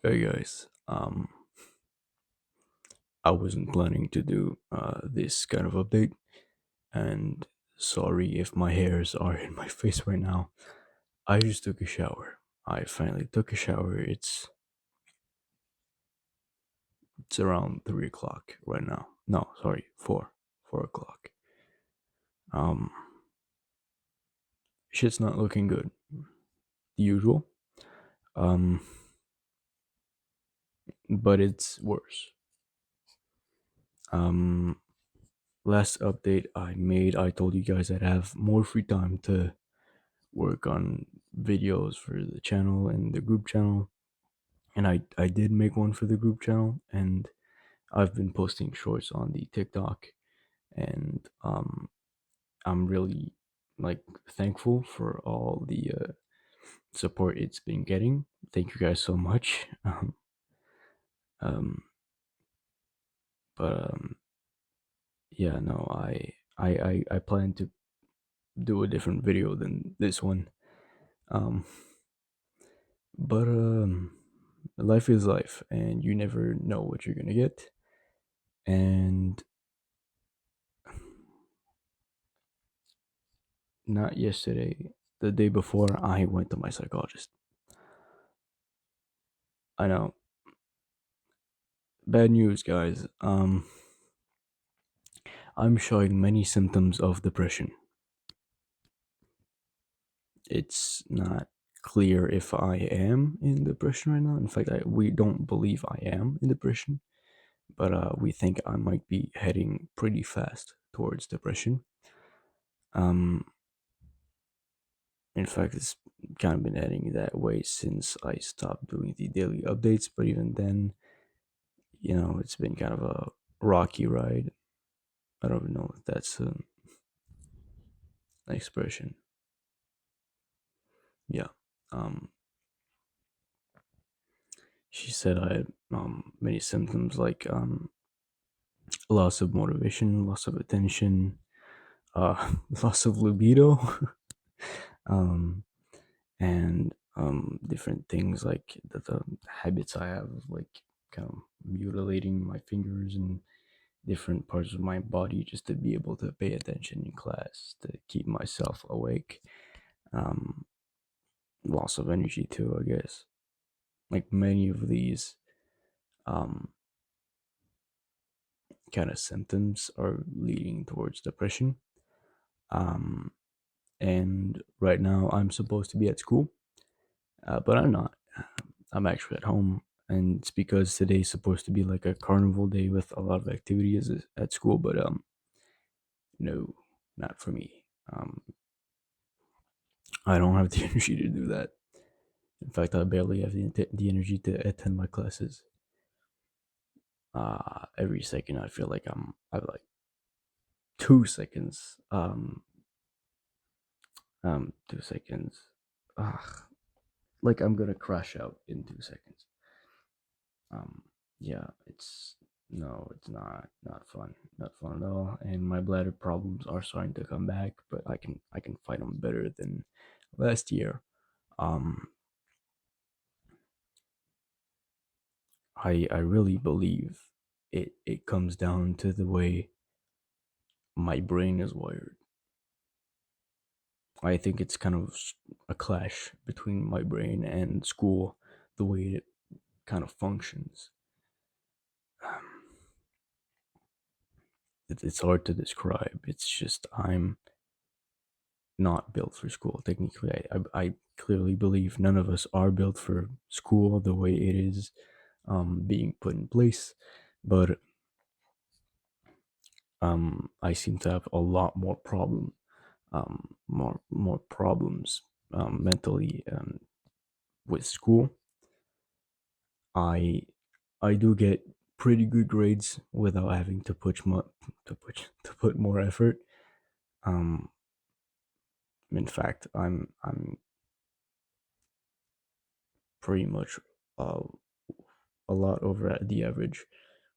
Hey guys, I wasn't planning to do this kind of update, and sorry if my hairs are in my face right now. I just took a shower. I finally took a shower. It's around 3 o'clock right now. No, sorry, 4 o'clock. Um, Shit's not looking good. The usual. Um, but it's worse. Um, Last update I made, I told you guys I'd have more free time to work on videos for the channel and the group channel. And I did make one for the group channel, and I've been posting shorts on the TikTok, and I'm really like thankful for all the support it's been getting. Thank you guys so much. Um, but yeah, no, I plan to do a different video than this one. Um, but life is life, and you never know what you're gonna get. And not yesterday, the day before, I went to my psychologist. I know, bad news, guys. I'm showing many symptoms of depression. It's not clear if I am in depression right now. In fact, we don't believe I am in depression, but we think I might be heading pretty fast towards depression. Um, in fact, it's kind of been heading that way since I stopped doing the daily updates. But even then, it's been kind of a rocky ride. I don't even know if that's an expression. Yeah. Um, she said I had many symptoms like loss of motivation, loss of attention, loss of libido, um, and different things like the habits I have, like kind of mutilating my fingers and different parts of my body just to be able to pay attention in class, to keep myself awake. Um, Loss of energy too, I guess. Like many of these um, kind of symptoms are leading towards depression. Um, and right now I'm supposed to be at school, but I'm not. I'm actually at home, and it's because today's supposed to be like a carnival day with a lot of activities at school. But no, not for me. I don't have the energy to do that. In fact, I barely have the energy to attend my classes. Every second I feel like I have like 2 seconds. 2 seconds. Ugh, like I'm gonna crash out in 2 seconds. Um, yeah, it's no, it's not fun, not fun at all. And my bladder problems are starting to come back, but I can fight them better than last year. Um, I really believe it comes down to the way my brain is wired. I think it's kind of a clash between my brain and school, the way it kind of functions. It's hard to describe. It's just I'm not built for school. Technically, I clearly believe none of us are built for school the way it is being put in place. But I seem to have a lot more more problems mentally with school. I I do get pretty good grades without having to put more effort. Um, in fact, I'm pretty much uh, a lot over at the average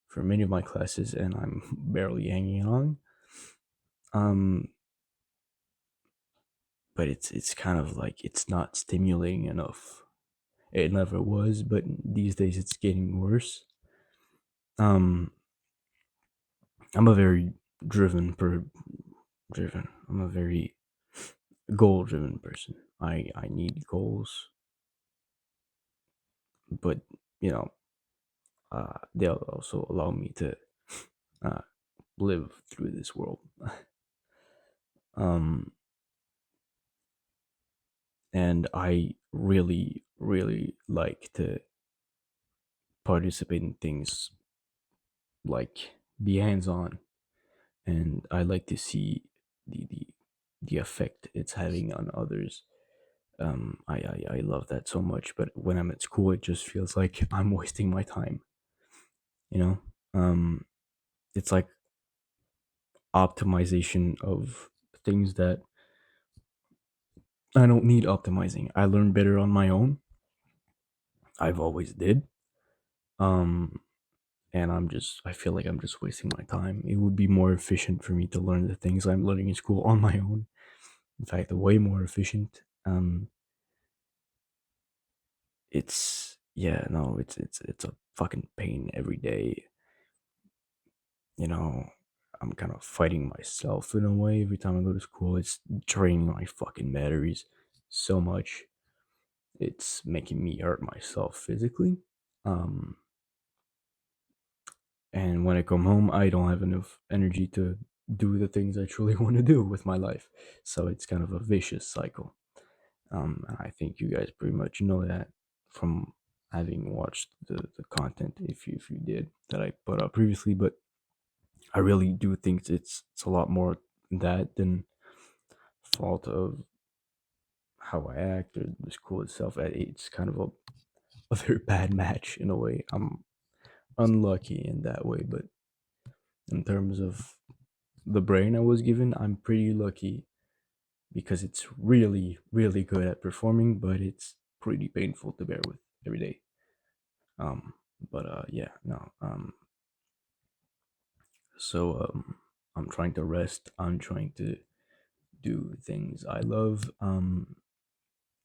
for many of my classes, and I'm barely hanging on. Um, but it's kind of like it's not stimulating enough. It never was, but these days it's getting worse. Um, I'm a very driven. I'm a very goal driven person. I need goals, but you know, they'll also allow me to uh, live through this world. um, and I really like to participate in things like be hands on, and I like to see the the the effect it's having on others. I love that so much, but when I'm at school, it just feels like I'm wasting my time. You know, um, it's like optimization of things that I don't need optimizing. I learn better on my own. I've always did. Um, and I feel like I'm just wasting my time. It would be more efficient for me to learn the things I'm learning in school on my own. In fact, way more efficient. It's yeah, no, it's a fucking pain every day. You know, I'm kind of fighting myself in a way every time I go to school. It's draining my fucking batteries so much. It's making me hurt myself physically. Um, and when I come home, I don't have enough energy to do the things I truly want to do with my life. So it's kind of a vicious cycle. And I think you guys pretty much know that from having watched the content, if you did, that I put up previously. But I really do think it's a lot more that than fault of how I act or the school itself. It's kind of a very bad match in a way. I'm unlucky in that way, but in terms of the brain I was given, I'm pretty lucky because it's really good at performing, but it's pretty painful to bear with every day. Um, but yeah, no. So I'm trying to rest. I'm trying to do things I love.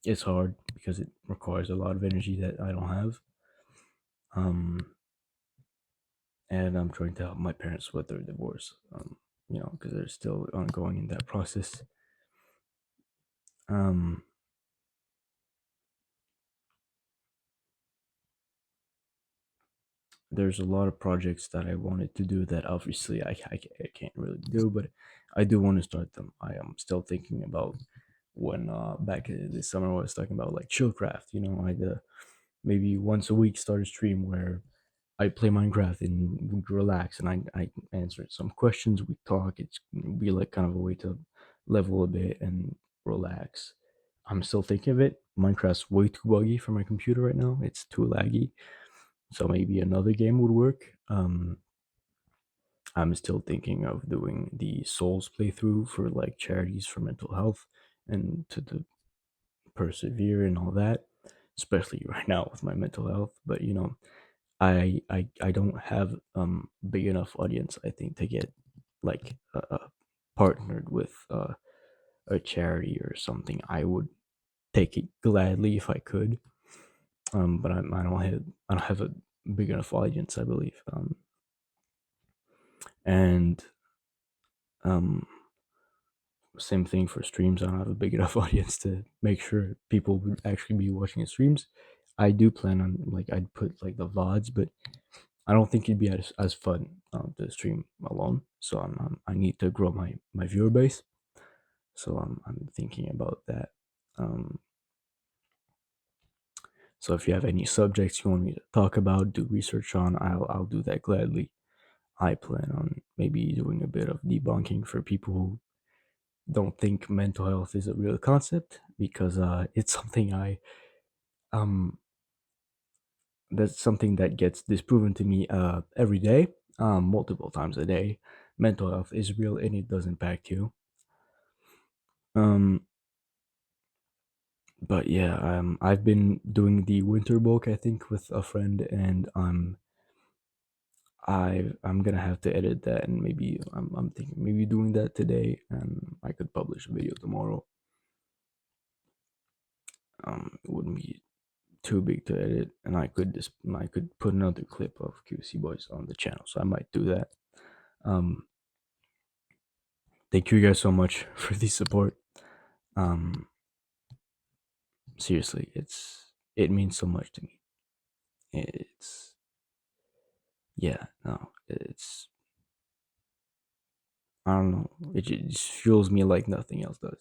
It's hard because it requires a lot of energy that I don't have. Um, and I'm trying to help my parents with their divorce. Because they're still ongoing in that process. Um, there's a lot of projects that I wanted to do that obviously I can't really do, but I do want to start them. I am still thinking about when back this summer I was talking about like chillcraft. I'd maybe once a week start a stream where I play Minecraft and we relax and I answer some questions. We talk. It's be like kind of a way to level a bit and relax. I'm still thinking of it. Minecraft's way too buggy for my computer right now. It's too laggy. So maybe another game would work. I'm still thinking of doing the Souls playthrough for like charities for mental health and to persevere and all that, especially right now with my mental health. But I don't have big enough audience I think to get like partnered with a charity or something. I would take it gladly if I could. But I don't have a big enough audience, I believe. And um same thing for streams. I don't have a big enough audience to make sure people would actually be watching the streams. I do plan on like I'd put like the VODs, but I don't think it'd be as fun to stream alone. So I need to grow my viewer base. So I'm thinking about that. Um, so if you have any subjects you want me to talk about, do research on, I'll do that gladly. I plan on maybe doing a bit of debunking for people who don't think mental health is a real concept because it's something I um that's something that gets disproven to me every day, multiple times a day. Mental health is real and it does impact you. Um, but yeah, I've been doing the winter bulk I think with a friend, and I'm gonna have to edit that, and maybe I'm thinking maybe doing that today, and I could publish a video tomorrow. It wouldn't be too big to edit, and I could put another clip of QC Boys on the channel, so I might do that. Um, thank you guys so much for the support. Um, seriously, it means so much to me. It's yeah, no, it's I don't know. It just fuels me like nothing else does.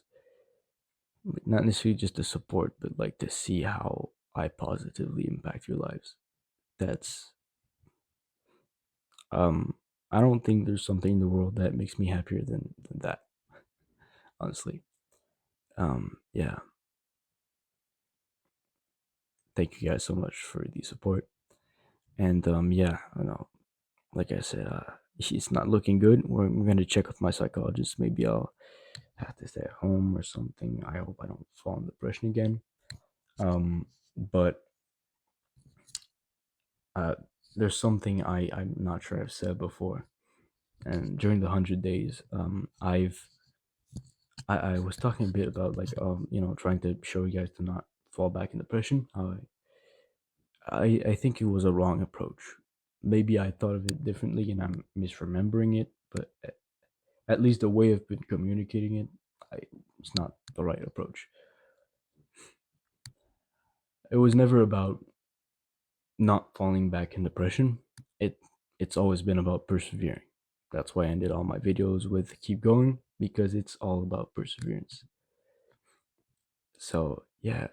Not necessarily just the support, but like to see how I positively impact your lives. That's um I don't think there's something in the world that makes me happier than that, honestly. Yeah, thank you guys so much for the support. And yeah, I know, like I said, it's not looking good. We're gonna check with my psychologist. Maybe I'll have to stay at home or something. I hope I don't fall in depression again. But uh, there's something I'm not sure I've said before. And during the 100 days, I was talking a bit about like trying to show you guys to not fall back in depression. I think it was a wrong approach. Maybe I thought of it differently and I'm misremembering it, but at least the way I've been communicating it, it's not the right approach. It was never about not falling back in depression. It's always been about persevering. That's why I ended all my videos with keep going, because it's all about perseverance. So yeah,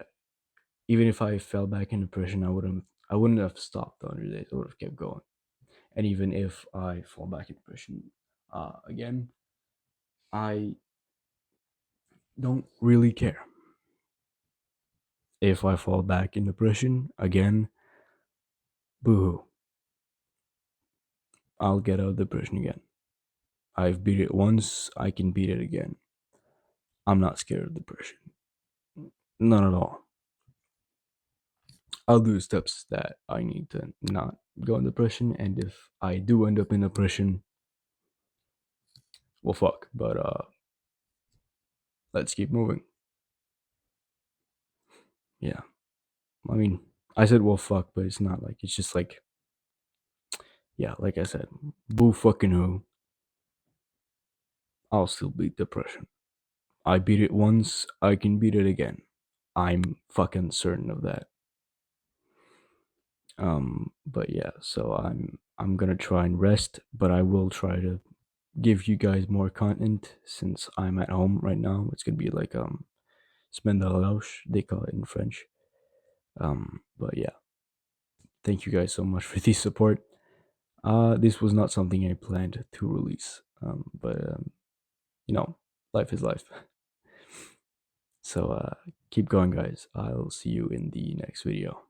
even if I fell back in depression, I wouldn't have stopped the 100 days. I would have kept going. And even if I fall back in depression again, I don't really care. If I fall back in depression again, boo-hoo. I'll get out of depression again. I've beat it once, I can beat it again. I'm not scared of depression. None at all. I'll do steps that I need to not go in depression, and if I do end up in depression, well, fuck. But let's keep moving. Yeah, I mean, I said well, fuck, but it's not like it's just like yeah, like I said, boo fucking who. I'll still beat depression. I beat it once, I can beat it again. I'm fucking certain of that. But yeah, so I'm gonna try and rest, but I will try to give you guys more content since I'm at home right now. It's gonna be like semaine de relâche, they call it in French. But yeah, thank you guys so much for the support. This was not something I planned to release. But you know, life is life. So keep going, guys. I'll see you in the next video.